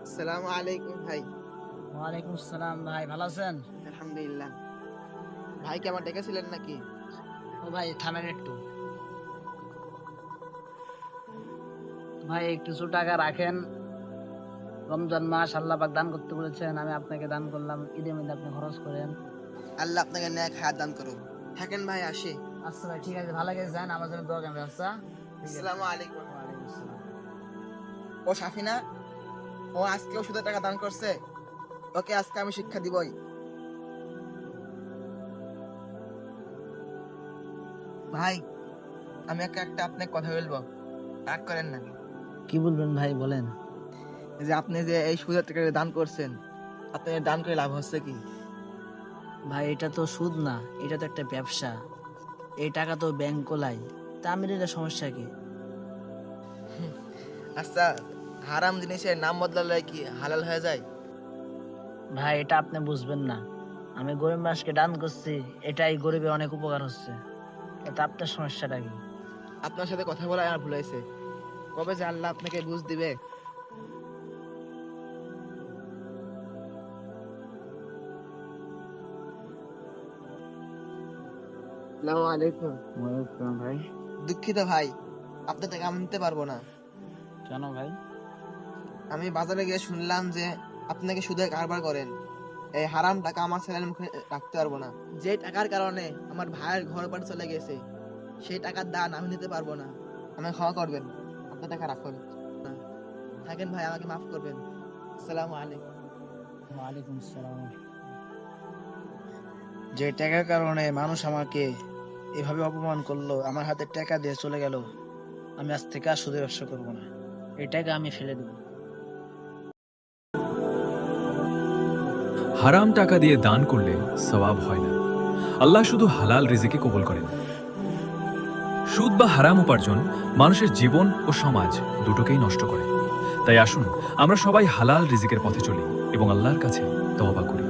আসসালামু আলাইকুম ভাই। ওয়ালাইকুম আসসালাম ভাই, ভালো আছেন? আলহামদুলিল্লাহ। ভাই কি আমার ডেকেছিলেন নাকি? ও ভাই থামেন একটু। ভাই কিছু টাকা রাখেন, রমজান মাস আল্লাহ পাক দান করতে বলেছেন, আমি আপনাকে দান করলাম, ঈদের মধ্যে আপনি খরচ করেন। আল্লাহ আপনাকে নেক হায়াত দান করুন। থাকেন ভাই, আসি। আচ্ছা ভাই ঠিক আছে, ভালো গেছে, যান, আমার জন্য দোয়া করবেন। আচ্ছা ঠিক আছে। আসসালামু আলাইকুম। ওয়ালাইকুম আসসালাম। ও সাফিনা, ও আজকেও সুদের টাকা দান করছে। ওকে আজকে আমি শিক্ষা দিবই। ভাই, আমি একটা আপনাকে কথা বলবো, রাগ করেন না। কি বলবেন ভাই, বলেন। যে আপনি যে এই সুদের টাকা দান করছেন, আপনার দান করে লাভ হচ্ছে কি? ভাই এটা তো সুদ না, এটা তো একটা ব্যবসা। এই টাকা তো ব্যাংক কোলাই, তা আমি এটা সমস্যা কি? আচ্ছা, হারাম জিনিসের নাম বদলালে কি হালাল হয়ে যায়? ভাই এটা আপনি বুঝবেন না, আমি গরিব মানুষকে দান করছি, এটাই গরিবের অনেক উপকার হচ্ছে। এটা আপনার সমস্যাটা কি? আপনার সাথে কথা বলা আমার ভুল হয়েছে। কবে যে আল্লাহ আপনাকে বুঝ দিবে। আসসালামু আলাইকুম। ওয়ালাইকুম ভাই। দুঃখিত ভাই, আপনার টাকা আমি নিতে পারবো না। কেন ভাই? আমি বাজারে গিয়ে শুনলাম যে আপনাকে সুদে কারবার করেন। এই হারাম টাকা আমার ছেলের মুখে রাখতে পারবো না। যে টাকার কারণে আমার ভাইয়ের ঘর বাড়ি চলে গেছে, সেই টাকার দান আমি নিতে পারবো না। আমাকে ক্ষমা করবেন, আপনার টাকা রাখুন। থাকেন ভাই, আমাকে মাফ করবেন। আসসালামু আলাইকুম। ওয়ালাইকুম আসসালাম। যে টাকার কারণে মানুষ আমাকে এভাবে অপমান করলো, আমার হাতে টাকা দিয়ে চলে গেল, আমি আজ থেকে আর সুদের ব্যবসা করবো না। এই টাকা আমি ফেলে দেবো। হারাম টাকা দিয়ে দান করলে সওয়াব হয় না। আল্লাহ শুধু হালাল রিজিকে কবুল করেন। সুদ বা হারাম উপার্জন মানুষের জীবন ও সমাজ দুটোকেই নষ্ট করে। তাই আসুন আমরা সবাই হালাল রিজিকের পথে চলি এবং আল্লাহর কাছে তওবা করি।